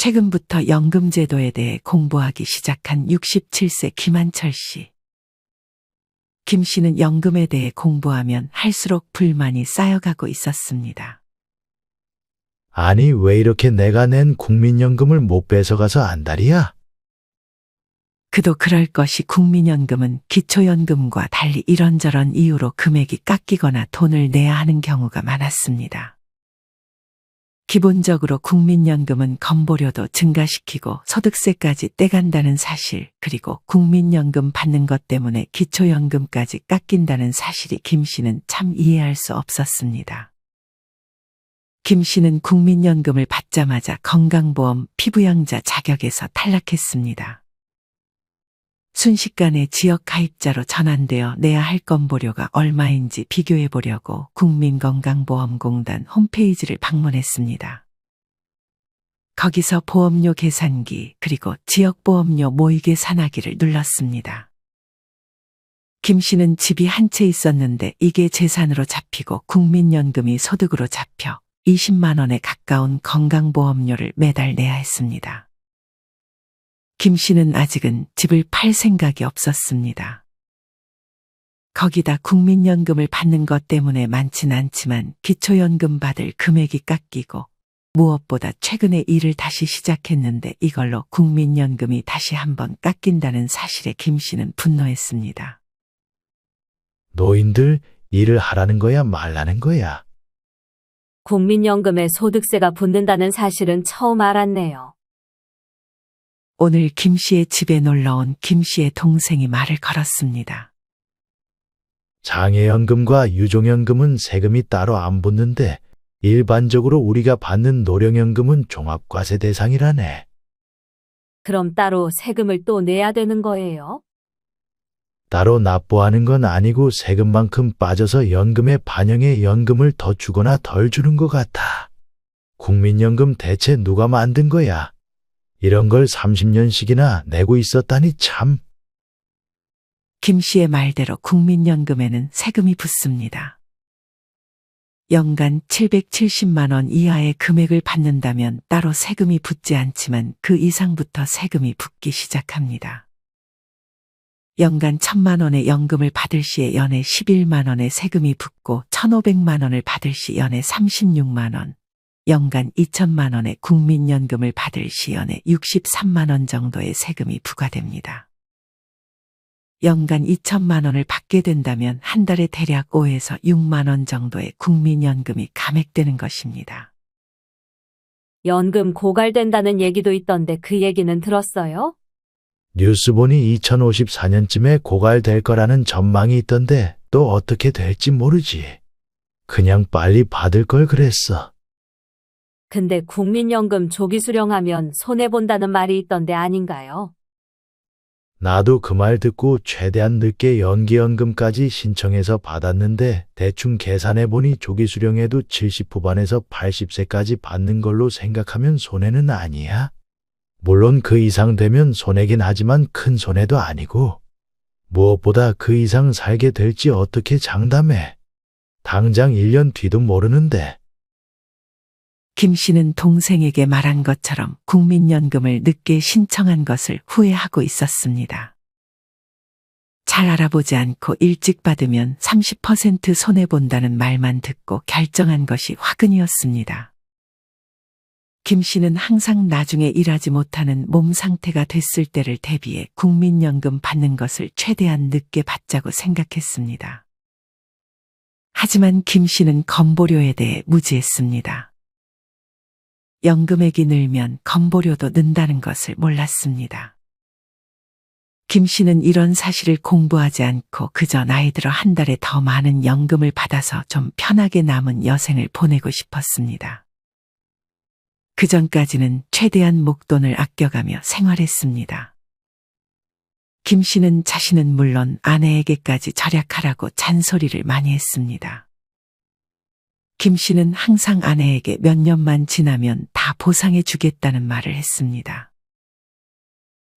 최근부터 연금제도에 대해 공부하기 시작한 67세 김한철 씨. 김 씨는 연금에 대해 공부하면 할수록 불만이 쌓여가고 있었습니다. 아니, 왜 이렇게 내가 낸 국민연금을 못 뺏어가서 안달이야? 그도 그럴 것이 국민연금은 기초연금과 달리 이런저런 이유로 금액이 깎이거나 돈을 내야 하는 경우가 많았습니다. 기본적으로 국민연금은 건보료도 증가시키고 소득세까지 떼간다는 사실, 그리고 국민연금 받는 것 때문에 기초연금까지 깎인다는 사실이 김 씨는 참 이해할 수 없었습니다. 김 씨는 국민연금을 받자마자 건강보험 피부양자 자격에서 탈락했습니다. 순식간에 지역 가입자로 전환되어 내야 할 건보료가 얼마인지 비교해 보려고 국민건강보험공단 홈페이지를 방문했습니다. 거기서 보험료 계산기 그리고 지역보험료 모의계산하기를 눌렀습니다. 김 씨는 집이 한 채 있었는데 이게 재산으로 잡히고 국민연금이 소득으로 잡혀 20만 원에 가까운 건강보험료를 매달 내야 했습니다. 김 씨는 아직은 집을 팔 생각이 없었습니다. 거기다 국민연금을 받는 것 때문에 많진 않지만 기초연금 받을 금액이 깎이고 무엇보다 최근에 일을 다시 시작했는데 이걸로 국민연금이 다시 한번 깎인다는 사실에 김 씨는 분노했습니다. 노인들 일을 하라는 거야, 말라는 거야? 국민연금에 소득세가 붙는다는 사실은 처음 알았네요. 오늘 김 씨의 집에 놀러온 김 씨의 동생이 말을 걸었습니다. 장애연금과 유종연금은 세금이 따로 안 붙는데 일반적으로 우리가 받는 노령연금은 종합과세 대상이라네. 그럼 따로 세금을 또 내야 되는 거예요? 따로 납부하는 건 아니고 세금만큼 빠져서 연금에 반영해 연금을 더 주거나 덜 주는 것 같아. 국민연금 대체 누가 만든 거야? 이런 걸 30년씩이나 내고 있었다니 참. 김 씨의 말대로 국민연금에는 세금이 붙습니다. 연간 770만 원 이하의 금액을 받는다면 따로 세금이 붙지 않지만 그 이상부터 세금이 붙기 시작합니다. 연간 1,000만 원의 연금을 받을 시에 연에 11만 원의 세금이 붙고 1,500만 원을 받을 시 연에 36만 원, 연간 2천만 원의 국민연금을 받을 시 연에 63만 원 정도의 세금이 부과됩니다. 연간 2천만 원을 받게 된다면 한 달에 대략 5에서 6만 원 정도의 국민연금이 감액되는 것입니다. 연금 고갈된다는 얘기도 있던데 그 얘기는 들었어요? 뉴스 보니 2054년쯤에 고갈될 거라는 전망이 있던데 또 어떻게 될지 모르지. 그냥 빨리 받을 걸 그랬어. 근데 국민연금 조기 수령하면 손해본다는 말이 있던데 아닌가요? 나도 그 말 듣고 최대한 늦게 연기연금까지 신청해서 받았는데 대충 계산해보니 조기 수령해도 70 후반에서 80세까지 받는 걸로 생각하면 손해는 아니야. 물론 그 이상 되면 손해긴 하지만 큰 손해도 아니고 무엇보다 그 이상 살게 될지 어떻게 장담해. 당장 1년 뒤도 모르는데. 김 씨는 동생에게 말한 것처럼 국민연금을 늦게 신청한 것을 후회하고 있었습니다. 잘 알아보지 않고 일찍 받으면 30% 손해본다는 말만 듣고 결정한 것이 화근이었습니다. 김 씨는 항상 나중에 일하지 못하는 몸 상태가 됐을 때를 대비해 국민연금 받는 것을 최대한 늦게 받자고 생각했습니다. 하지만 김 씨는 건보료에 대해 무지했습니다. 연금액이 늘면 건보료도 는다는 것을 몰랐습니다. 김 씨는 이런 사실을 공부하지 않고 그저 나이 들어 한 달에 더 많은 연금을 받아서 좀 편하게 남은 여생을 보내고 싶었습니다. 그전까지는 최대한 목돈을 아껴가며 생활했습니다. 김 씨는 자신은 물론 아내에게까지 절약하라고 잔소리를 많이 했습니다. 김 씨는 항상 아내에게 몇 년만 지나면 다 보상해 주겠다는 말을 했습니다.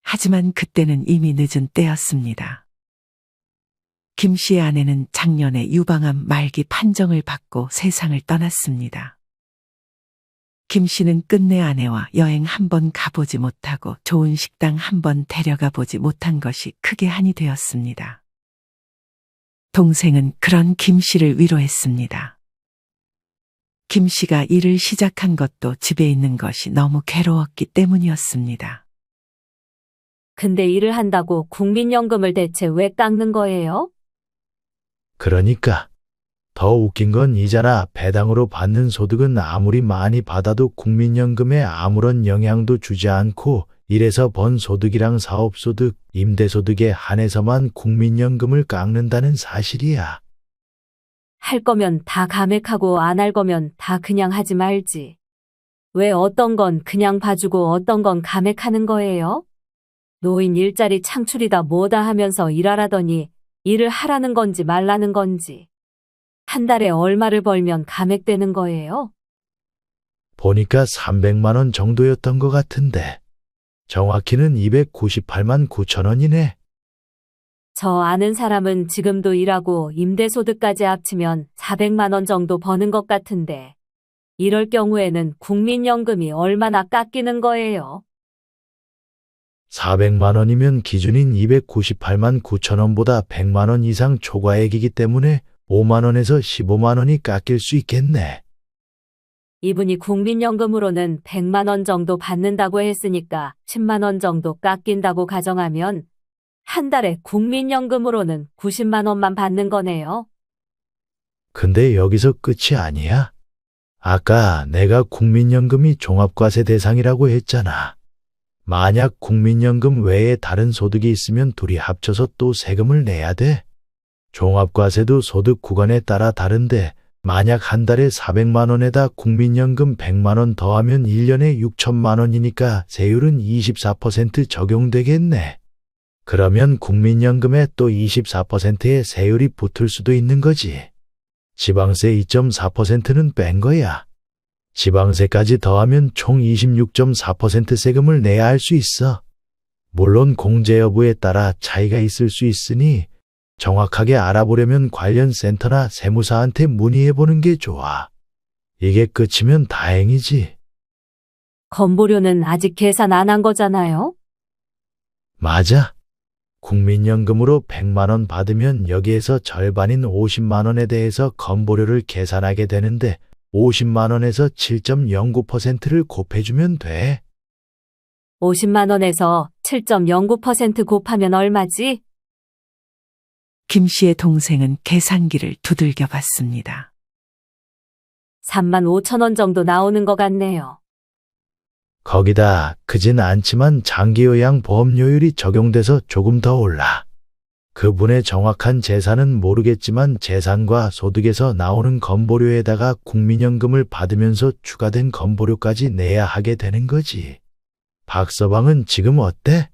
하지만 그때는 이미 늦은 때였습니다. 김 씨의 아내는 작년에 유방암 말기 판정을 받고 세상을 떠났습니다. 김 씨는 끝내 아내와 여행 한 번 가보지 못하고 좋은 식당 한 번 데려가 보지 못한 것이 크게 한이 되었습니다. 동생은 그런 김 씨를 위로했습니다. 김 씨가 일을 시작한 것도 집에 있는 것이 너무 괴로웠기 때문이었습니다. 근데 일을 한다고 국민연금을 대체 왜 깎는 거예요? 그러니까 더 웃긴 건 이자나 배당으로 받는 소득은 아무리 많이 받아도 국민연금에 아무런 영향도 주지 않고 일에서 번 소득이랑 사업소득, 임대소득에 한해서만 국민연금을 깎는다는 사실이야. 할 거면 다 감액하고 안 할 거면 다 그냥 하지 말지. 왜 어떤 건 그냥 봐주고 어떤 건 감액하는 거예요? 노인 일자리 창출이다 뭐다 하면서 일하라더니 일을 하라는 건지 말라는 건지. 한 달에 얼마를 벌면 감액되는 거예요? 보니까 300만 원 정도였던 것 같은데 정확히는 298만 9천 원이네. 저 아는 사람은 지금도 일하고 임대소득까지 합치면 400만 원 정도 버는 것 같은데 이럴 경우에는 국민연금이 얼마나 깎이는 거예요? 400만 원이면 기준인 298만 9천 원보다 100만 원 이상 초과액이기 때문에 5만 원에서 15만 원이 깎일 수 있겠네. 이분이 국민연금으로는 100만 원 정도 받는다고 했으니까 10만 원 정도 깎인다고 가정하면 한 달에 국민연금으로는 90만 원만 받는 거네요. 근데 여기서 끝이 아니야. 아까 내가 국민연금이 종합과세 대상이라고 했잖아. 만약 국민연금 외에 다른 소득이 있으면 둘이 합쳐서 또 세금을 내야 돼. 종합과세도 소득 구간에 따라 다른데 만약 한 달에 400만 원에다 국민연금 100만 원 더하면 1년에 6천만 원이니까 세율은 24% 적용되겠네. 그러면 국민연금에 또 24%의 세율이 붙을 수도 있는 거지. 지방세 2.4%는 뺀 거야. 지방세까지 더하면 총 26.4% 세금을 내야 할 수 있어. 물론 공제 여부에 따라 차이가 있을 수 있으니 정확하게 알아보려면 관련 센터나 세무사한테 문의해보는 게 좋아. 이게 끝이면 다행이지. 건보료는 아직 계산 안 한 거잖아요? 맞아. 국민연금으로 100만 원 받으면 여기에서 절반인 50만 원에 대해서 건보료를 계산하게 되는데 50만 원에서 7.09%를 곱해주면 돼. 50만 원에서 7.09% 곱하면 얼마지? 김 씨의 동생은 계산기를 두들겨 봤습니다. 3만 5천 원 정도 나오는 것 같네요. 거기다 크진 않지만 장기요양 보험료율이 적용돼서 조금 더 올라. 그분의 정확한 재산은 모르겠지만 재산과 소득에서 나오는 건보료에다가 국민연금을 받으면서 추가된 건보료까지 내야 하게 되는 거지. 박서방은 지금 어때?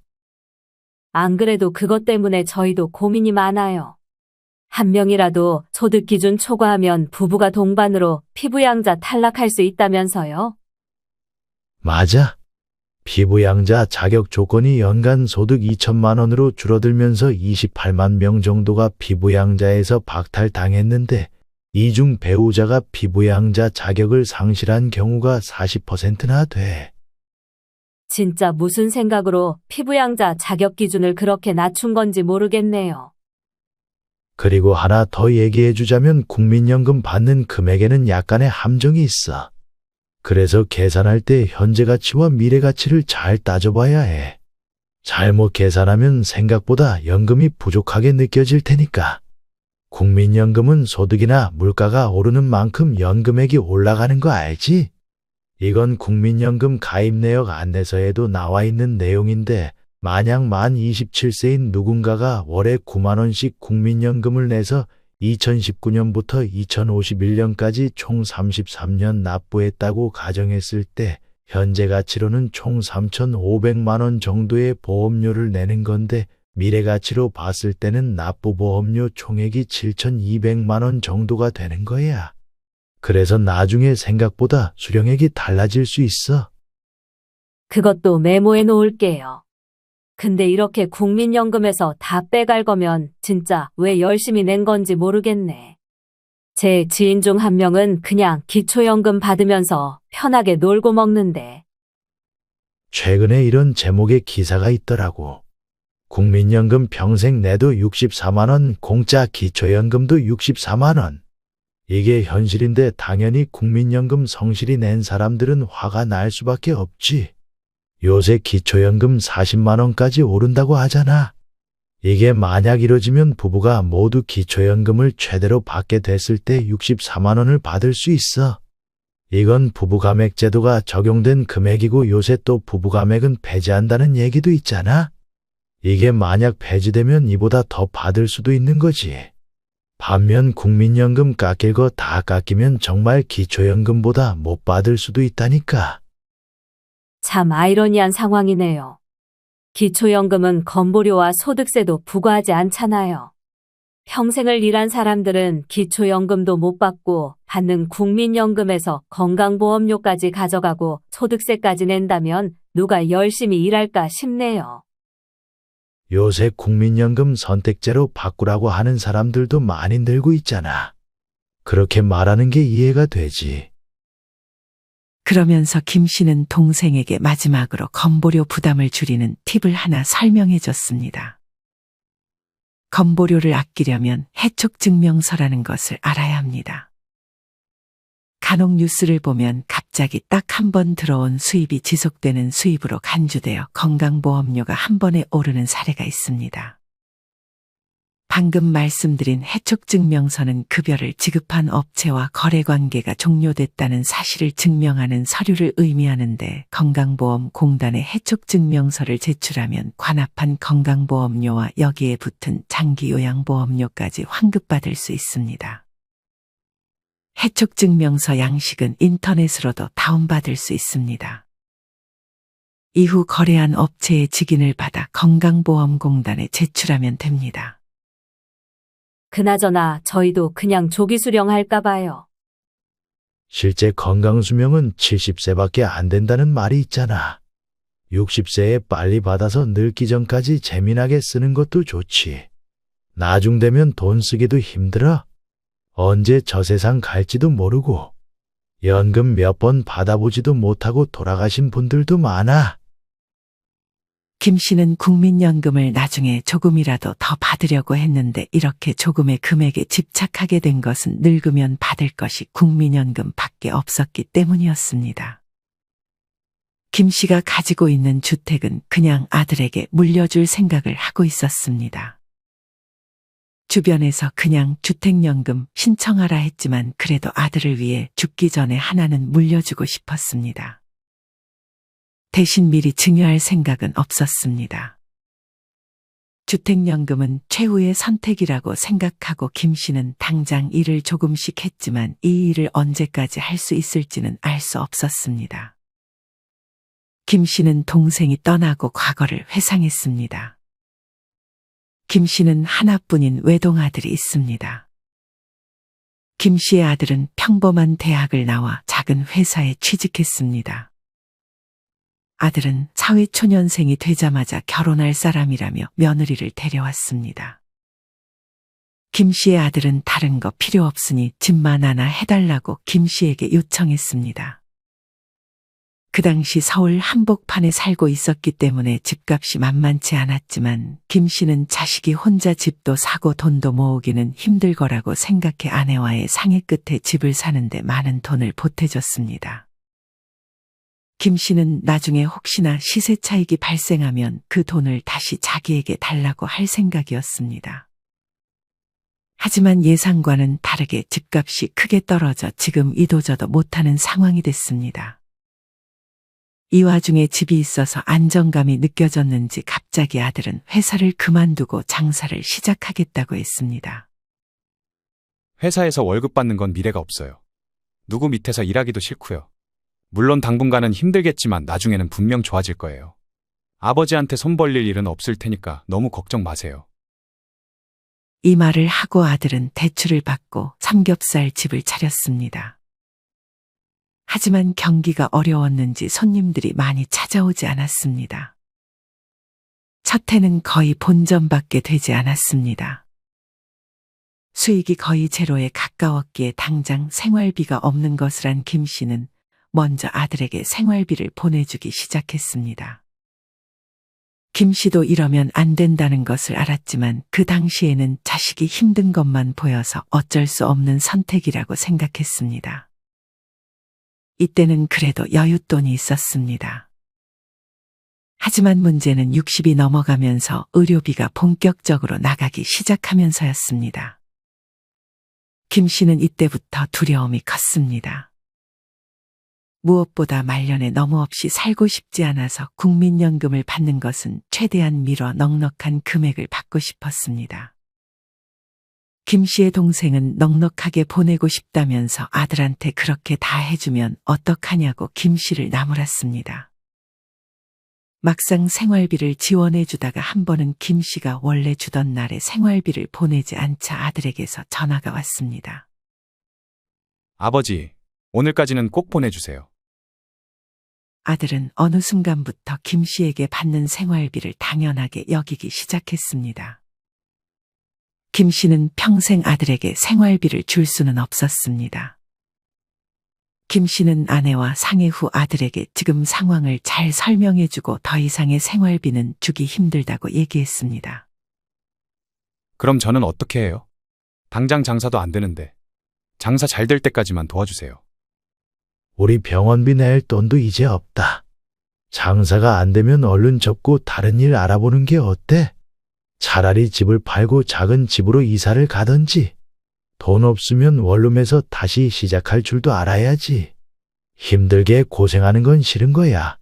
안 그래도 그것 때문에 저희도 고민이 많아요. 한 명이라도 소득 기준 초과하면 부부가 동반으로 피부양자 탈락할 수 있다면서요? 맞아. 피부양자 자격 조건이 연간 소득 2천만 원으로 줄어들면서 28만 명 정도가 피부양자에서 박탈당했는데 이 중 배우자가 피부양자 자격을 상실한 경우가 40%나 돼. 진짜 무슨 생각으로 피부양자 자격 기준을 그렇게 낮춘 건지 모르겠네요. 그리고 하나 더 얘기해 주자면 국민연금 받는 금액에는 약간의 함정이 있어. 그래서 계산할 때 현재 가치와 미래 가치를 잘 따져봐야 해. 잘못 계산하면 생각보다 연금이 부족하게 느껴질 테니까. 국민연금은 소득이나 물가가 오르는 만큼 연금액이 올라가는 거 알지? 이건 국민연금 가입 내역 안내서에도 나와 있는 내용인데 만약 만 27세인 누군가가 월에 9만 원씩 국민연금을 내서 2019년부터 2051년까지 총 33년 납부했다고 가정했을 때 현재 가치로는 총 3,500만 원 정도의 보험료를 내는 건데 미래 가치로 봤을 때는 납부 보험료 총액이 7,200만 원 정도가 되는 거야. 그래서 나중에 생각보다 수령액이 달라질 수 있어. 그것도 메모해 놓을게요. 근데 이렇게 국민연금에서 다 빼갈 거면 진짜 왜 열심히 낸 건지 모르겠네. 제 지인 중 한 명은 그냥 기초연금 받으면서 편하게 놀고 먹는데 최근에 이런 제목의 기사가 있더라고. 국민연금 평생 내도 64만 원, 공짜 기초연금도 64만 원. 이게 현실인데 당연히 국민연금 성실히 낸 사람들은 화가 날 수밖에 없지. 요새 기초연금 40만 원까지 오른다고 하잖아. 이게 만약 이뤄지면 부부가 모두 기초연금을 최대로 받게 됐을 때 64만 원을 받을 수 있어. 이건 부부감액제도가 적용된 금액이고 요새 또 부부감액은 폐지한다는 얘기도 있잖아. 이게 만약 폐지되면 이보다 더 받을 수도 있는 거지. 반면 국민연금 깎일 거 다 깎이면 정말 기초연금보다 못 받을 수도 있다니까. 참 아이러니한 상황이네요. 기초연금은 건보료와 소득세도 부과하지 않잖아요. 평생을 일한 사람들은 기초연금도 못 받고 받는 국민연금에서 건강보험료까지 가져가고 소득세까지 낸다면 누가 열심히 일할까 싶네요. 요새 국민연금 선택제로 바꾸라고 하는 사람들도 많이 늘고 있잖아. 그렇게 말하는 게 이해가 되지. 그러면서 김 씨는 동생에게 마지막으로 건보료 부담을 줄이는 팁을 하나 설명해 줬습니다. 건보료를 아끼려면 해촉증명서라는 것을 알아야 합니다. 간혹 뉴스를 보면 갑자기 딱 한 번 들어온 수입이 지속되는 수입으로 간주되어 건강보험료가 한 번에 오르는 사례가 있습니다. 방금 말씀드린 해촉증명서는 급여를 지급한 업체와 거래관계가 종료됐다는 사실을 증명하는 서류를 의미하는데 건강보험공단에 해촉증명서를 제출하면 관합한 건강보험료와 여기에 붙은 장기요양보험료까지 환급받을 수 있습니다. 해촉증명서 양식은 인터넷으로도 다운받을 수 있습니다. 이후 거래한 업체의 직인을 받아 건강보험공단에 제출하면 됩니다. 그나저나 저희도 그냥 조기 수령할까 봐요. 실제 건강수명은 70세밖에 안 된다는 말이 있잖아. 60세에 빨리 받아서 늙기 전까지 재미나게 쓰는 것도 좋지. 나중 되면 돈 쓰기도 힘들어. 언제 저 세상 갈지도 모르고 연금 몇 번 받아보지도 못하고 돌아가신 분들도 많아. 김 씨는 국민연금을 나중에 조금이라도 더 받으려고 했는데 이렇게 조금의 금액에 집착하게 된 것은 늙으면 받을 것이 국민연금밖에 없었기 때문이었습니다. 김 씨가 가지고 있는 주택은 그냥 아들에게 물려줄 생각을 하고 있었습니다. 주변에서 그냥 주택연금 신청하라 했지만 그래도 아들을 위해 죽기 전에 하나는 물려주고 싶었습니다. 대신 미리 증여할 생각은 없었습니다. 주택연금은 최후의 선택이라고 생각하고 김 씨는 당장 일을 조금씩 했지만 이 일을 언제까지 할 수 있을지는 알 수 없었습니다. 김 씨는 동생이 떠나고 과거를 회상했습니다. 김 씨는 하나뿐인 외동아들이 있습니다. 김 씨의 아들은 평범한 대학을 나와 작은 회사에 취직했습니다. 아들은 사회초년생이 되자마자 결혼할 사람이라며 며느리를 데려왔습니다. 김 씨의 아들은 다른 거 필요 없으니 집만 하나 해달라고 김 씨에게 요청했습니다. 그 당시 서울 한복판에 살고 있었기 때문에 집값이 만만치 않았지만 김 씨는 자식이 혼자 집도 사고 돈도 모으기는 힘들 거라고 생각해 아내와의 상의 끝에 집을 사는데 많은 돈을 보태줬습니다. 김 씨는 나중에 혹시나 시세 차익이 발생하면 그 돈을 다시 자기에게 달라고 할 생각이었습니다. 하지만 예상과는 다르게 집값이 크게 떨어져 지금 이도저도 못하는 상황이 됐습니다. 이 와중에 집이 있어서 안정감이 느껴졌는지 갑자기 아들은 회사를 그만두고 장사를 시작하겠다고 했습니다. 회사에서 월급 받는 건 미래가 없어요. 누구 밑에서 일하기도 싫고요. 물론 당분간은 힘들겠지만 나중에는 분명 좋아질 거예요. 아버지한테 손 벌릴 일은 없을 테니까 너무 걱정 마세요. 이 말을 하고 아들은 대출을 받고 삼겹살 집을 차렸습니다. 하지만 경기가 어려웠는지 손님들이 많이 찾아오지 않았습니다. 첫 해는 거의 본전밖에 되지 않았습니다. 수익이 거의 제로에 가까웠기에 당장 생활비가 없는 것을 안 김 씨는 먼저 아들에게 생활비를 보내주기 시작했습니다. 김 씨도 이러면 안 된다는 것을 알았지만 그 당시에는 자식이 힘든 것만 보여서 어쩔 수 없는 선택이라고 생각했습니다. 이때는 그래도 여윳돈이 있었습니다. 하지만 문제는 60이 넘어가면서 의료비가 본격적으로 나가기 시작하면서였습니다. 김 씨는 이때부터 두려움이 컸습니다. 무엇보다 말년에 너무 없이 살고 싶지 않아서 국민연금을 받는 것은 최대한 미뤄 넉넉한 금액을 받고 싶었습니다. 김 씨의 동생은 넉넉하게 보내고 싶다면서 아들한테 그렇게 다 해주면 어떡하냐고 김 씨를 나무랐습니다. 막상 생활비를 지원해 주다가 한 번은 김 씨가 원래 주던 날에 생활비를 보내지 않자 아들에게서 전화가 왔습니다. 아버지, 오늘까지는 꼭 보내주세요. 아들은 어느 순간부터 김 씨에게 받는 생활비를 당연하게 여기기 시작했습니다. 김 씨는 평생 아들에게 생활비를 줄 수는 없었습니다. 김 씨는 아내와 상해 후 아들에게 지금 상황을 잘 설명해주고 더 이상의 생활비는 주기 힘들다고 얘기했습니다. 그럼 저는 어떻게 해요? 당장 장사도 안 되는데. 장사 잘 될 때까지만 도와주세요. 우리 병원비 낼 돈도 이제 없다. 장사가 안 되면 얼른 접고 다른 일 알아보는 게 어때? 차라리 집을 팔고 작은 집으로 이사를 가든지. 돈 없으면 원룸에서 다시 시작할 줄도 알아야지. 힘들게 고생하는 건 싫은 거야.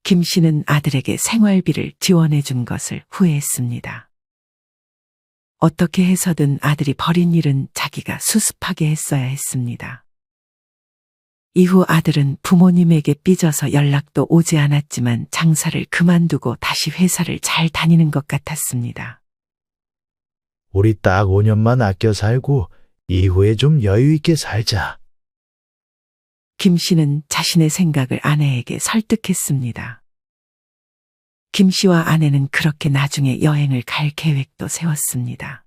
김 씨는 아들에게 생활비를 지원해 준 것을 후회했습니다. 어떻게 해서든 아들이 벌인 일은 자기가 수습하게 했어야 했습니다. 이후 아들은 부모님에게 삐져서 연락도 오지 않았지만 장사를 그만두고 다시 회사를 잘 다니는 것 같았습니다. 우리 딱 5년만 아껴 살고 이후에 좀 여유 있게 살자. 김 씨는 자신의 생각을 아내에게 설득했습니다. 김 씨와 아내는 그렇게 나중에 여행을 갈 계획도 세웠습니다.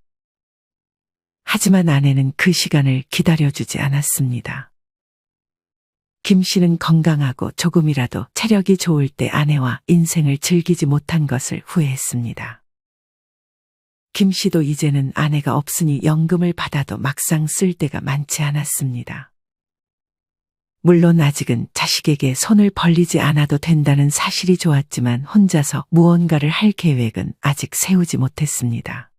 하지만 아내는 그 시간을 기다려주지 않았습니다. 김 씨는 건강하고 조금이라도 체력이 좋을 때 아내와 인생을 즐기지 못한 것을 후회했습니다. 김 씨도 이제는 아내가 없으니 연금을 받아도 막상 쓸 데가 많지 않았습니다. 물론 아직은 자식에게 손을 벌리지 않아도 된다는 사실이 좋았지만 혼자서 무언가를 할 계획은 아직 세우지 못했습니다.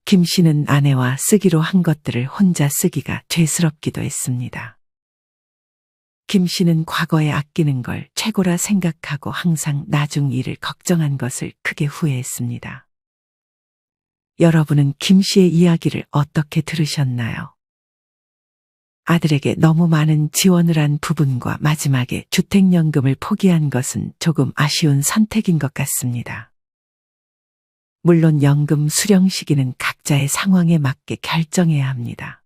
김 씨는 아내와 쓰기로 한 것들을 혼자 쓰기가 죄스럽기도 했습니다. 김 씨는 과거에 아끼는 걸 최고라 생각하고 항상 나중 일을 걱정한 것을 크게 후회했습니다. 여러분은 김 씨의 이야기를 어떻게 들으셨나요? 아들에게 너무 많은 지원을 한 부분과 마지막에 주택연금을 포기한 것은 조금 아쉬운 선택인 것 같습니다. 물론 연금 수령 시기는 각자의 상황에 맞게 결정해야 합니다.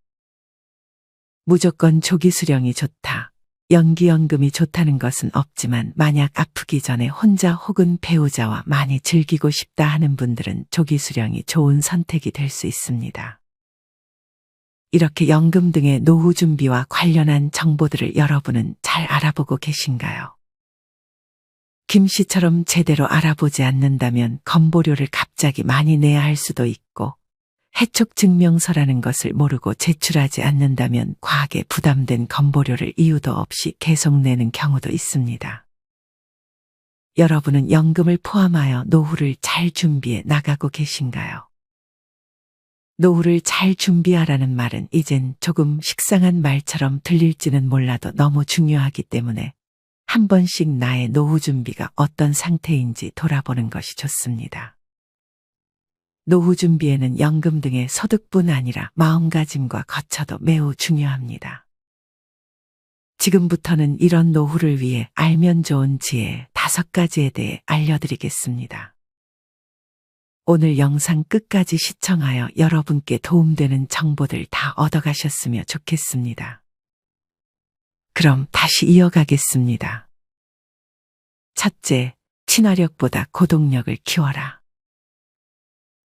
무조건 조기 수령이 좋다, 연기연금이 좋다는 것은 없지만 만약 아프기 전에 혼자 혹은 배우자와 많이 즐기고 싶다 하는 분들은 조기 수령이 좋은 선택이 될 수 있습니다. 이렇게 연금 등의 노후 준비와 관련한 정보들을 여러분은 잘 알아보고 계신가요? 김 씨처럼 제대로 알아보지 않는다면 건보료를 갑자기 많이 내야 할 수도 있고, 해촉 증명서라는 것을 모르고 제출하지 않는다면 과하게 부담된 건보료를 이유도 없이 계속 내는 경우도 있습니다. 여러분은 연금을 포함하여 노후를 잘 준비해 나가고 계신가요? 노후를 잘 준비하라는 말은 이젠 조금 식상한 말처럼 들릴지는 몰라도 너무 중요하기 때문에 한 번씩 나의 노후 준비가 어떤 상태인지 돌아보는 것이 좋습니다. 노후 준비에는 연금 등의 소득뿐 아니라 마음가짐과 거처도 매우 중요합니다. 지금부터는 이런 노후를 위해 알면 좋은 지혜 5가지에 대해 알려드리겠습니다. 오늘 영상 끝까지 시청하여 여러분께 도움되는 정보들 다 얻어가셨으면 좋겠습니다. 그럼 다시 이어가겠습니다. 첫째, 친화력보다 고동력을 키워라.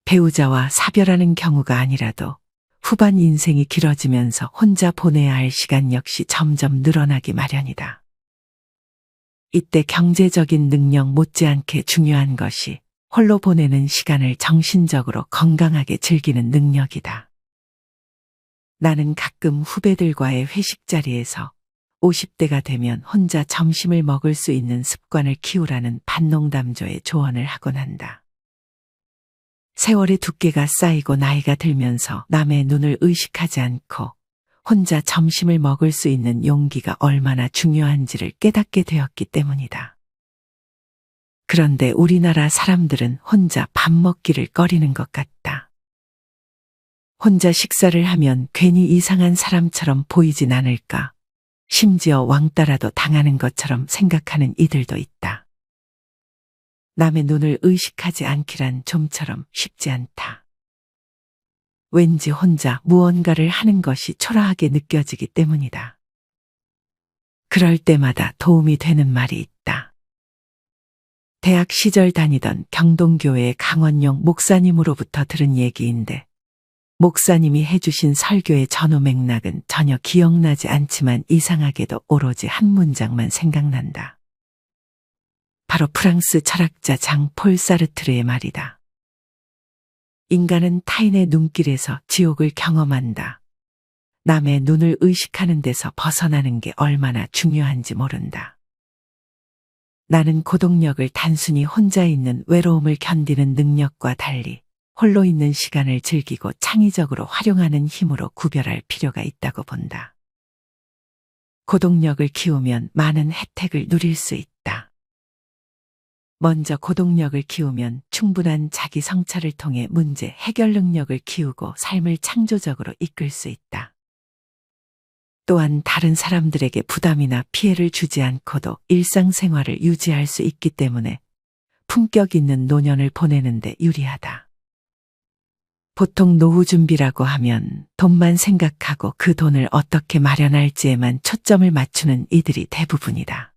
배우자와 사별하는 경우가 아니라도 후반 인생이 길어지면서 혼자 보내야 할 시간 역시 점점 늘어나기 마련이다. 이때 경제적인 능력 못지않게 중요한 것이 홀로 보내는 시간을 정신적으로 건강하게 즐기는 능력이다. 나는 가끔 후배들과의 회식 자리에서 50대가 되면 혼자 점심을 먹을 수 있는 습관을 키우라는 반농담조의 조언을 하곤 한다. 세월의 두께가 쌓이고 나이가 들면서 남의 눈을 의식하지 않고 혼자 점심을 먹을 수 있는 용기가 얼마나 중요한지를 깨닫게 되었기 때문이다. 그런데 우리나라 사람들은 혼자 밥 먹기를 꺼리는 것 같다. 혼자 식사를 하면 괜히 이상한 사람처럼 보이진 않을까, 심지어 왕따라도 당하는 것처럼 생각하는 이들도 있다. 남의 눈을 의식하지 않기란 좀처럼 쉽지 않다. 왠지 혼자 무언가를 하는 것이 초라하게 느껴지기 때문이다. 그럴 때마다 도움이 되는 말이 있다. 대학 시절 다니던 경동교회 강원용 목사님으로부터 들은 얘기인데, 목사님이 해주신 설교의 전후 맥락은 전혀 기억나지 않지만 이상하게도 오로지 한 문장만 생각난다. 바로 프랑스 철학자 장 폴 사르트르의 말이다. 인간은 타인의 눈길에서 지옥을 경험한다. 남의 눈을 의식하는 데서 벗어나는 게 얼마나 중요한지 모른다. 나는 고독력을 단순히 혼자 있는 외로움을 견디는 능력과 달리 홀로 있는 시간을 즐기고 창의적으로 활용하는 힘으로 구별할 필요가 있다고 본다. 고독력을 키우면 많은 혜택을 누릴 수 있다. 먼저 고독력을 키우면 충분한 자기 성찰을 통해 문제 해결 능력을 키우고 삶을 창조적으로 이끌 수 있다. 또한 다른 사람들에게 부담이나 피해를 주지 않고도 일상생활을 유지할 수 있기 때문에 품격 있는 노년을 보내는데 유리하다. 보통 노후 준비라고 하면 돈만 생각하고 그 돈을 어떻게 마련할지에만 초점을 맞추는 이들이 대부분이다.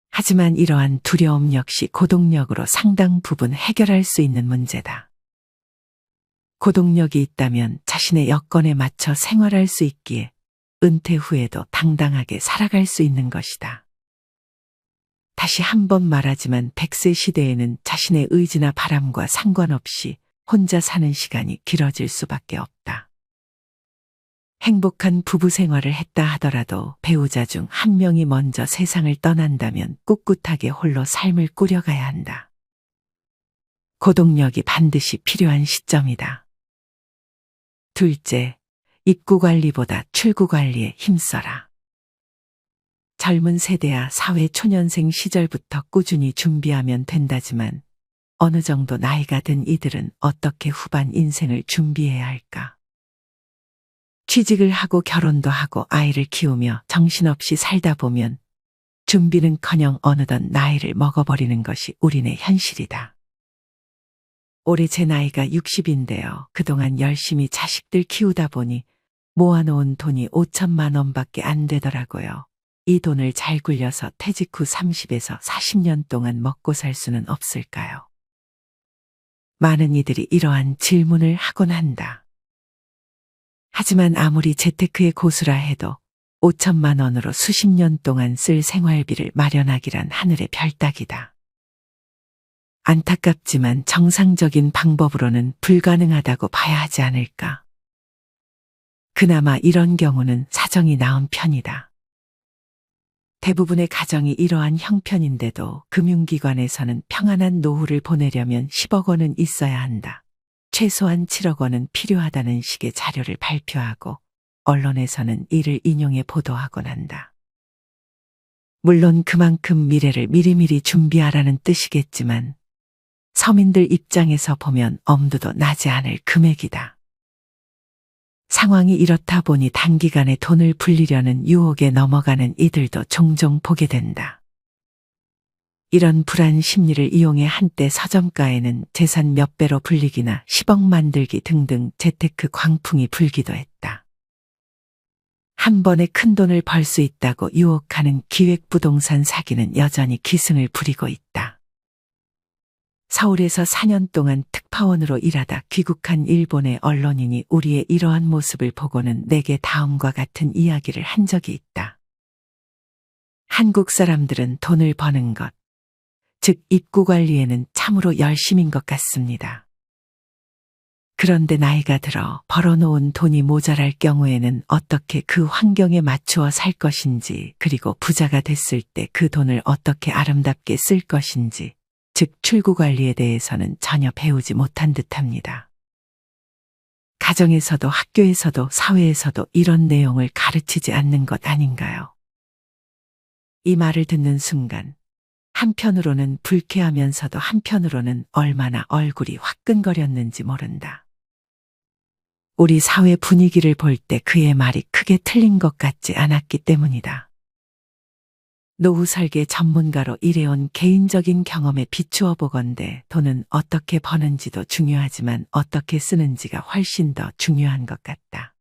하지만 이러한 두려움 역시 고독력으로 상당 부분 해결할 수 있는 문제다. 고독력이 있다면 자신의 여건에 맞춰 생활할 수 있기에 은퇴 후에도 당당하게 살아갈 수 있는 것이다. 다시 한번 말하지만 100세 시대에는 자신의 의지나 바람과 상관없이 혼자 사는 시간이 길어질 수밖에 없다. 행복한 부부 생활을 했다 하더라도 배우자 중 한 명이 먼저 세상을 떠난다면 꿋꿋하게 홀로 삶을 꾸려가야 한다. 고독력이 반드시 필요한 시점이다. 둘째, 입구 관리보다 출구 관리에 힘써라. 젊은 세대야 사회 초년생 시절부터 꾸준히 준비하면 된다지만 어느 정도 나이가 든 이들은 어떻게 후반 인생을 준비해야 할까? 취직을 하고 결혼도 하고 아이를 키우며 정신없이 살다 보면 준비는커녕 어느덧 나이를 먹어버리는 것이 우리네 현실이다. 올해 제 나이가 60인데요. 그동안 열심히 자식들 키우다 보니 모아놓은 돈이 5천만 원밖에 안 되더라고요. 이 돈을 잘 굴려서 퇴직 후 30에서 40년 동안 먹고 살 수는 없을까요? 많은 이들이 이러한 질문을 하곤 한다. 하지만 아무리 재테크의 고수라 해도 5천만 원으로 수십 년 동안 쓸 생활비를 마련하기란 하늘의 별따기다. 안타깝지만 정상적인 방법으로는 불가능하다고 봐야 하지 않을까. 그나마 이런 경우는 사정이 나은 편이다. 대부분의 가정이 이러한 형편인데도 금융기관에서는 평안한 노후를 보내려면 10억 원은 있어야 한다. 최소한 7억 원은 필요하다는 식의 자료를 발표하고 언론에서는 이를 인용해 보도하곤 한다. 물론 그만큼 미래를 미리미리 준비하라는 뜻이겠지만 서민들 입장에서 보면 엄두도 나지 않을 금액이다. 상황이 이렇다 보니 단기간에 돈을 불리려는 유혹에 넘어가는 이들도 종종 보게 된다. 이런 불안 심리를 이용해 한때 서점가에는 재산 몇 배로 불리기나 10억 만들기 등등 재테크 광풍이 불기도 했다. 한 번에 큰 돈을 벌 수 있다고 유혹하는 기획부동산 사기는 여전히 기승을 부리고 있다. 서울에서 4년 동안 특파원으로 일하다 귀국한 일본의 언론인이 우리의 이러한 모습을 보고는 내게 다음과 같은 이야기를 한 적이 있다. 한국 사람들은 돈을 버는 것, 즉 입구 관리에는 참으로 열심인 것 같습니다. 그런데 나이가 들어 벌어놓은 돈이 모자랄 경우에는 어떻게 그 환경에 맞추어 살 것인지, 그리고 부자가 됐을 때 그 돈을 어떻게 아름답게 쓸 것인지, 즉 출구 관리에 대해서는 전혀 배우지 못한 듯합니다. 가정에서도 학교에서도 사회에서도 이런 내용을 가르치지 않는 것 아닌가요? 이 말을 듣는 순간 한편으로는 불쾌하면서도 한편으로는 얼마나 얼굴이 화끈거렸는지 모른다. 우리 사회 분위기를 볼 때 그의 말이 크게 틀린 것 같지 않았기 때문이다. 노후 설계 전문가로 일해온 개인적인 경험에 비추어 보건대 돈은 어떻게 버는지도 중요하지만 어떻게 쓰는지가 훨씬 더 중요한 것 같다.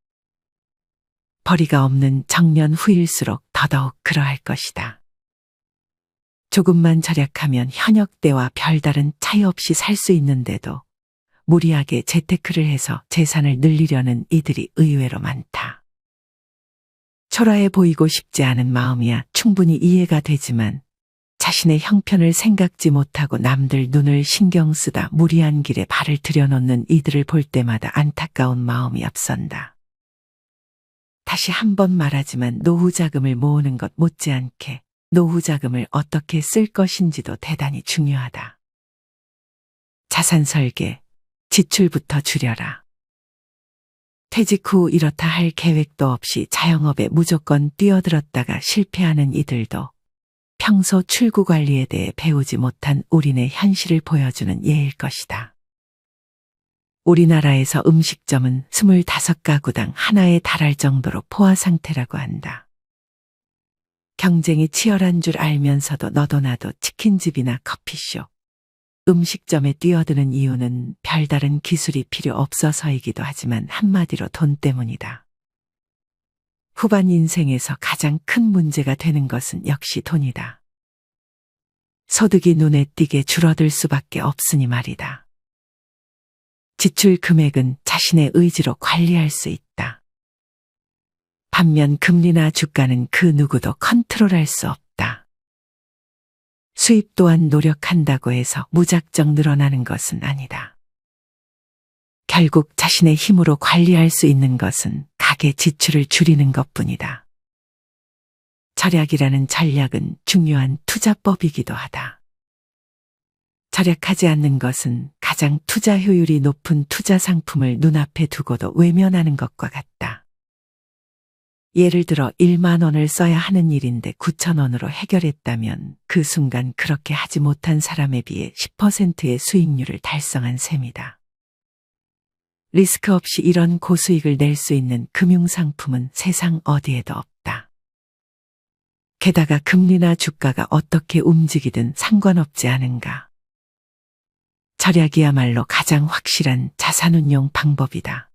벌이가 없는 정년 후일수록 더더욱 그러할 것이다. 조금만 절약하면 현역 때와 별다른 차이 없이 살 수 있는데도 무리하게 재테크를 해서 재산을 늘리려는 이들이 의외로 많다. 초라해 보이고 싶지 않은 마음이야 충분히 이해가 되지만 자신의 형편을 생각지 못하고 남들 눈을 신경 쓰다 무리한 길에 발을 들여놓는 이들을 볼 때마다 안타까운 마음이 앞선다. 다시 한번 말하지만 노후 자금을 모으는 것 못지않게 노후 자금을 어떻게 쓸 것인지도 대단히 중요하다. 자산 설계, 지출부터 줄여라. 퇴직 후 이렇다 할 계획도 없이 자영업에 무조건 뛰어들었다가 실패하는 이들도 평소 출구 관리에 대해 배우지 못한 우리네 현실을 보여주는 예일 것이다. 우리나라에서 음식점은 25가구당 하나에 달할 정도로 포화 상태라고 한다. 경쟁이 치열한 줄 알면서도 너도 나도 치킨집이나 커피숍, 음식점에 뛰어드는 이유는 별다른 기술이 필요 없어서이기도 하지만 한마디로 돈 때문이다. 후반 인생에서 가장 큰 문제가 되는 것은 역시 돈이다. 소득이 눈에 띄게 줄어들 수밖에 없으니 말이다. 지출 금액은 자신의 의지로 관리할 수 있다. 반면 금리나 주가는 그 누구도 컨트롤할 수 없다. 수입 또한 노력한다고 해서 무작정 늘어나는 것은 아니다. 결국 자신의 힘으로 관리할 수 있는 것은 가계 지출을 줄이는 것뿐이다. 절약이라는 전략은 중요한 투자법이기도 하다. 절약하지 않는 것은 가장 투자 효율이 높은 투자 상품을 눈앞에 두고도 외면하는 것과 같다. 예를 들어 1만 원을 써야 하는 일인데 9천 원으로 해결했다면 그 순간 그렇게 하지 못한 사람에 비해 10%의 수익률을 달성한 셈이다. 리스크 없이 이런 고수익을 낼 수 있는 금융상품은 세상 어디에도 없다. 게다가 금리나 주가가 어떻게 움직이든 상관없지 않은가. 절약이야말로 가장 확실한 자산운용 방법이다.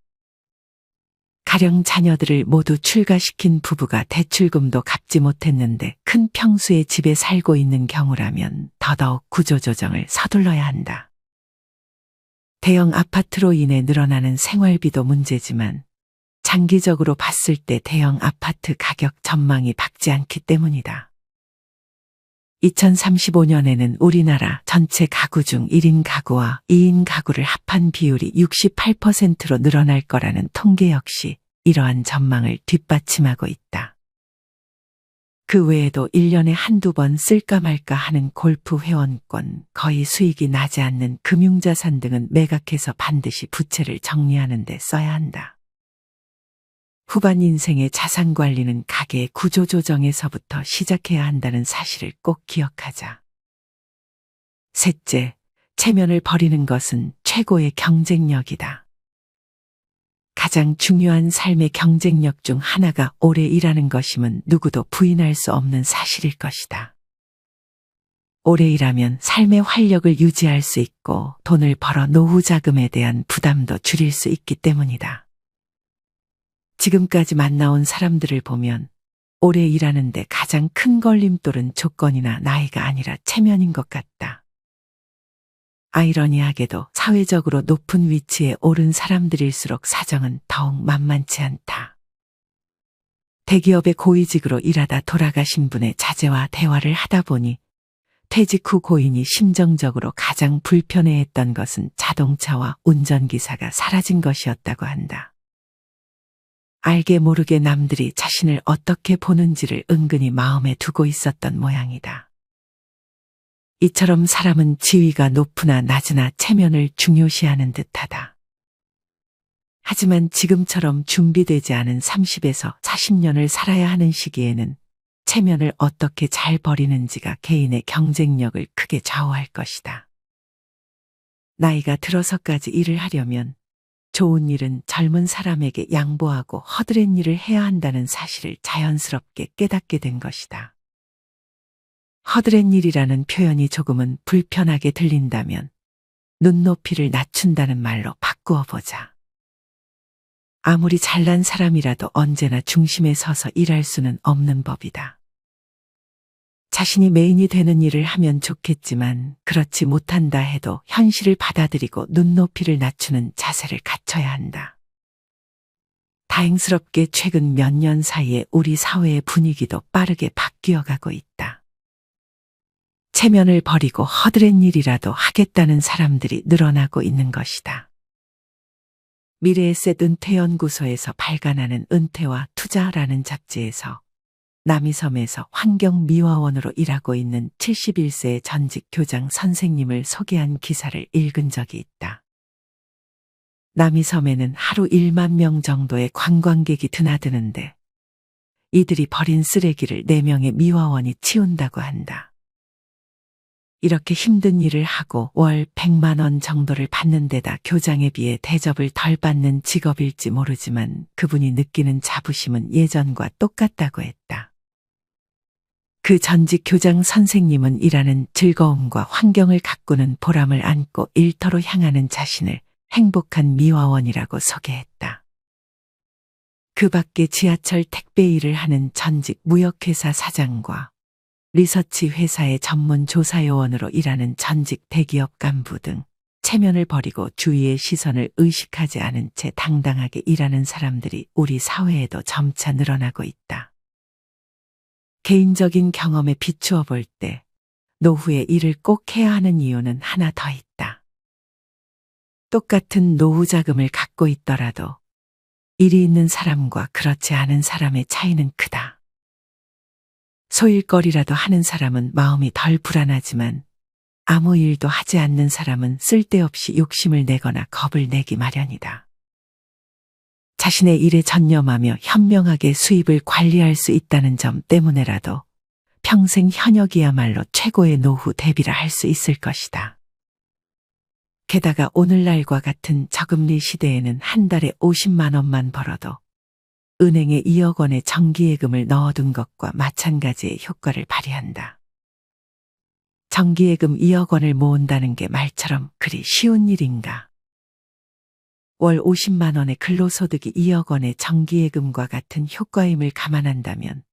가령 자녀들을 모두 출가시킨 부부가 대출금도 갚지 못했는데 큰 평수의 집에 살고 있는 경우라면 더더욱 구조조정을 서둘러야 한다. 대형 아파트로 인해 늘어나는 생활비도 문제지만 장기적으로 봤을 때 대형 아파트 가격 전망이 밝지 않기 때문이다. 2035년에는 우리나라 전체 가구 중 1인 가구와 2인 가구를 합한 비율이 68%로 늘어날 거라는 통계 역시 이러한 전망을 뒷받침하고 있다. 그 외에도 1년에 한두 번 쓸까 말까 하는 골프 회원권, 거의 수익이 나지 않는 금융자산 등은 매각해서 반드시 부채를 정리하는 데 써야 한다. 후반 인생의 자산 관리는 가계의 구조 조정에서부터 시작해야 한다는 사실을 꼭 기억하자. 셋째, 체면을 버리는 것은 최고의 경쟁력이다. 가장 중요한 삶의 경쟁력 중 하나가 오래 일하는 것임은 누구도 부인할 수 없는 사실일 것이다. 오래 일하면 삶의 활력을 유지할 수 있고 돈을 벌어 노후 자금에 대한 부담도 줄일 수 있기 때문이다. 지금까지 만나온 사람들을 보면 오래 일하는데 가장 큰 걸림돌은 조건이나 나이가 아니라 체면인 것 같다. 아이러니하게도 사회적으로 높은 위치에 오른 사람들일수록 사정은 더욱 만만치 않다. 대기업의 고위직으로 일하다 돌아가신 분의 자제와 대화를 하다 보니 퇴직 후 고인이 심정적으로 가장 불편해했던 것은 자동차와 운전기사가 사라진 것이었다고 한다. 알게 모르게 남들이 자신을 어떻게 보는지를 은근히 마음에 두고 있었던 모양이다. 이처럼 사람은 지위가 높으나 낮으나 체면을 중요시하는 듯하다. 하지만 지금처럼 준비되지 않은 30에서 40년을 살아야 하는 시기에는 체면을 어떻게 잘 버리는지가 개인의 경쟁력을 크게 좌우할 것이다. 나이가 들어서까지 일을 하려면 좋은 일은 젊은 사람에게 양보하고 허드렛 일을 해야 한다는 사실을 자연스럽게 깨닫게 된 것이다. 허드렛 일이라는 표현이 조금은 불편하게 들린다면 눈높이를 낮춘다는 말로 바꾸어 보자. 아무리 잘난 사람이라도 언제나 중심에 서서 일할 수는 없는 법이다. 자신이 메인이 되는 일을 하면 좋겠지만 그렇지 못한다 해도 현실을 받아들이고 눈높이를 낮추는 자세를 갖춰야 한다. 다행스럽게 최근 몇 년 사이에 우리 사회의 분위기도 빠르게 바뀌어가고 있다. 체면을 버리고 허드렛 일이라도 하겠다는 사람들이 늘어나고 있는 것이다. 미래에셋 은퇴연구소에서 발간하는 은퇴와 투자라는 잡지에서 남이섬에서 환경미화원으로 일하고 있는 71세의 전직 교장 선생님을 소개한 기사를 읽은 적이 있다. 남이섬에는 하루 1만 명 정도의 관광객이 드나드는데 이들이 버린 쓰레기를 4명의 미화원이 치운다고 한다. 이렇게 힘든 일을 하고 월 100만 원 정도를 받는 데다 교장에 비해 대접을 덜 받는 직업일지 모르지만 그분이 느끼는 자부심은 예전과 똑같다고 했다. 그 전직 교장 선생님은 일하는 즐거움과 환경을 가꾸는 보람을 안고 일터로 향하는 자신을 행복한 미화원이라고 소개했다. 그 밖에 지하철 택배 일을 하는 전직 무역회사 사장과 리서치 회사의 전문 조사요원으로 일하는 전직 대기업 간부 등 체면을 버리고 주위의 시선을 의식하지 않은 채 당당하게 일하는 사람들이 우리 사회에도 점차 늘어나고 있다. 개인적인 경험에 비추어 볼 때 노후에 일을 꼭 해야 하는 이유는 하나 더 있다. 똑같은 노후 자금을 갖고 있더라도 일이 있는 사람과 그렇지 않은 사람의 차이는 크다. 소일거리라도 하는 사람은 마음이 덜 불안하지만 아무 일도 하지 않는 사람은 쓸데없이 욕심을 내거나 겁을 내기 마련이다. 자신의 일에 전념하며 현명하게 수입을 관리할 수 있다는 점 때문에라도 평생 현역이야말로 최고의 노후 대비라 할 수 있을 것이다. 게다가 오늘날과 같은 저금리 시대에는 한 달에 50만 원만 벌어도 은행에 2억 원의 정기예금을 넣어둔 것과 마찬가지의 효과를 발휘한다. 정기예금 2억 원을 모은다는 게 말처럼 그리 쉬운 일인가? 월 50만 원의 근로소득이 2억 원의 정기예금과 같은 효과임을 감안한다면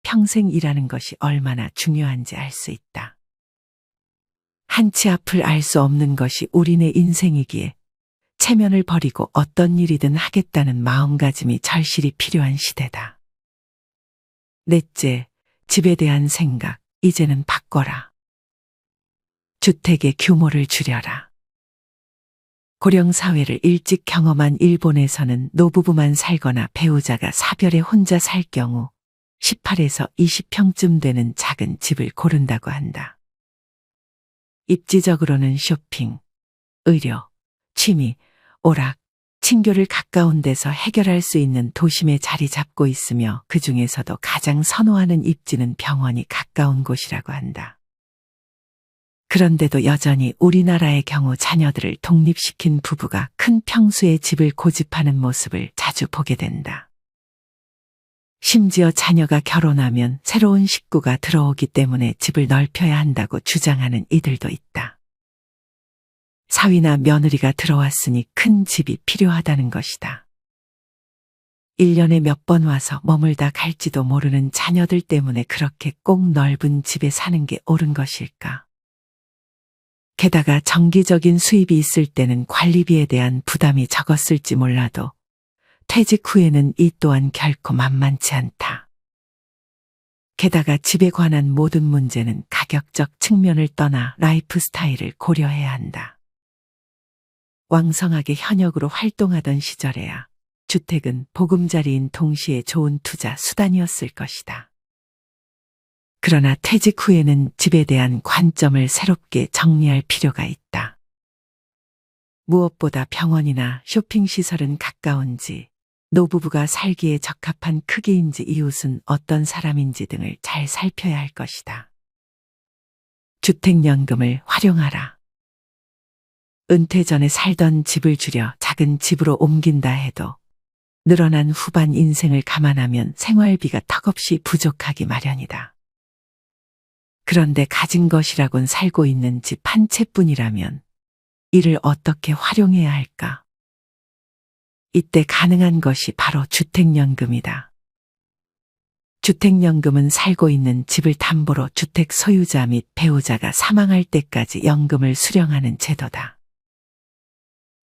평생 일하는 것이 얼마나 중요한지 알 수 있다. 한치 앞을 알 수 없는 것이 우리네 인생이기에 체면을 버리고 어떤 일이든 하겠다는 마음가짐이 절실히 필요한 시대다. 넷째, 집에 대한 생각, 이제는 바꿔라. 주택의 규모를 줄여라. 고령사회를 일찍 경험한 일본에서는 노부부만 살거나 배우자가 사별에 혼자 살 경우 18에서 20평쯤 되는 작은 집을 고른다고 한다. 입지적으로는 쇼핑, 의료, 취미, 오락, 친교를 가까운 데서 해결할 수 있는 도심에 자리 잡고 있으며 그 중에서도 가장 선호하는 입지는 병원이 가까운 곳이라고 한다. 그런데도 여전히 우리나라의 경우 자녀들을 독립시킨 부부가 큰 평수의 집을 고집하는 모습을 자주 보게 된다. 심지어 자녀가 결혼하면 새로운 식구가 들어오기 때문에 집을 넓혀야 한다고 주장하는 이들도 있다. 사위나 며느리가 들어왔으니 큰 집이 필요하다는 것이다. 1년에 몇 번 와서 머물다 갈지도 모르는 자녀들 때문에 그렇게 꼭 넓은 집에 사는 게 옳은 것일까? 게다가 정기적인 수입이 있을 때는 관리비에 대한 부담이 적었을지 몰라도 퇴직 후에는 이 또한 결코 만만치 않다. 게다가 집에 관한 모든 문제는 가격적 측면을 떠나 라이프 스타일을 고려해야 한다. 왕성하게 현역으로 활동하던 시절에야 주택은 보금자리인 동시에 좋은 투자 수단이었을 것이다. 그러나 퇴직 후에는 집에 대한 관점을 새롭게 정리할 필요가 있다. 무엇보다 병원이나 쇼핑시설은 가까운지, 노부부가 살기에 적합한 크기인지, 이웃은 어떤 사람인지 등을 잘 살펴야 할 것이다. 주택연금을 활용하라. 은퇴 전에 살던 집을 줄여 작은 집으로 옮긴다 해도 늘어난 후반 인생을 감안하면 생활비가 턱없이 부족하기 마련이다. 그런데 가진 것이라곤 살고 있는 집 한 채뿐이라면 이를 어떻게 활용해야 할까? 이때 가능한 것이 바로 주택연금이다. 주택연금은 살고 있는 집을 담보로 주택 소유자 및 배우자가 사망할 때까지 연금을 수령하는 제도다.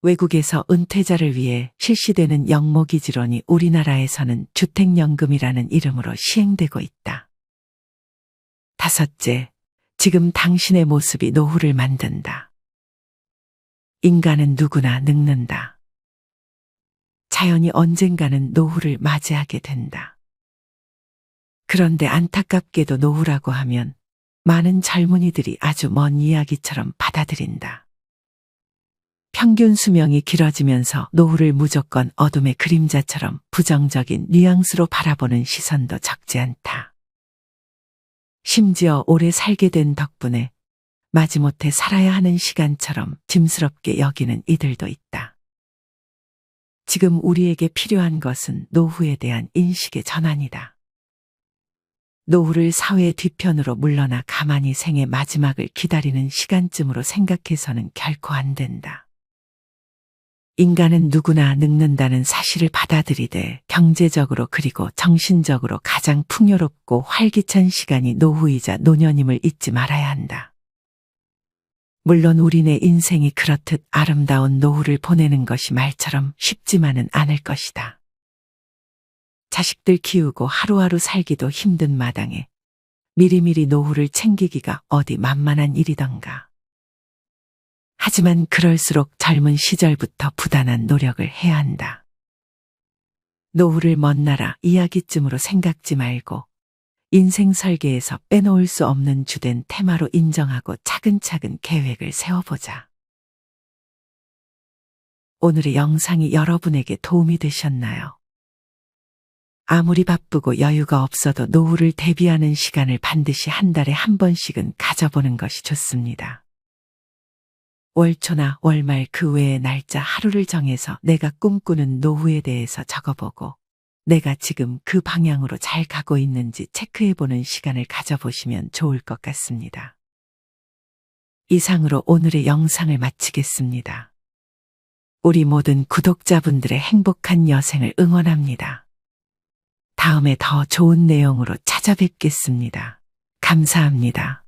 외국에서 은퇴자를 위해 실시되는 영모기지론이 우리나라에서는 주택연금이라는 이름으로 시행되고 있다. 다섯째, 지금 당신의 모습이 노후를 만든다. 인간은 누구나 늙는다. 자연히 언젠가는 노후를 맞이하게 된다. 그런데 안타깝게도 노후라고 하면 많은 젊은이들이 아주 먼 이야기처럼 받아들인다. 평균 수명이 길어지면서 노후를 무조건 어둠의 그림자처럼 부정적인 뉘앙스로 바라보는 시선도 적지 않다. 심지어 오래 살게 된 덕분에 마지못해 살아야 하는 시간처럼 짐스럽게 여기는 이들도 있다. 지금 우리에게 필요한 것은 노후에 대한 인식의 전환이다. 노후를 사회의 뒤편으로 물러나 가만히 생의 마지막을 기다리는 시간쯤으로 생각해서는 결코 안 된다. 인간은 누구나 늙는다는 사실을 받아들이되 경제적으로 그리고 정신적으로 가장 풍요롭고 활기찬 시간이 노후이자 노년임을 잊지 말아야 한다. 물론 우리네 인생이 그렇듯 아름다운 노후를 보내는 것이 말처럼 쉽지만은 않을 것이다. 자식들 키우고 하루하루 살기도 힘든 마당에 미리미리 노후를 챙기기가 어디 만만한 일이던가. 하지만 그럴수록 젊은 시절부터 부단한 노력을 해야 한다. 노후를 먼 나라 이야기쯤으로 생각지 말고 인생 설계에서 빼놓을 수 없는 주된 테마로 인정하고 차근차근 계획을 세워보자. 오늘의 영상이 여러분에게 도움이 되셨나요? 아무리 바쁘고 여유가 없어도 노후를 대비하는 시간을 반드시 한 달에 한 번씩은 가져보는 것이 좋습니다. 월초나 월말 그 외의 날짜 하루를 정해서 내가 꿈꾸는 노후에 대해서 적어보고 내가 지금 그 방향으로 잘 가고 있는지 체크해보는 시간을 가져보시면 좋을 것 같습니다. 이상으로 오늘의 영상을 마치겠습니다. 우리 모든 구독자분들의 행복한 여생을 응원합니다. 다음에 더 좋은 내용으로 찾아뵙겠습니다. 감사합니다.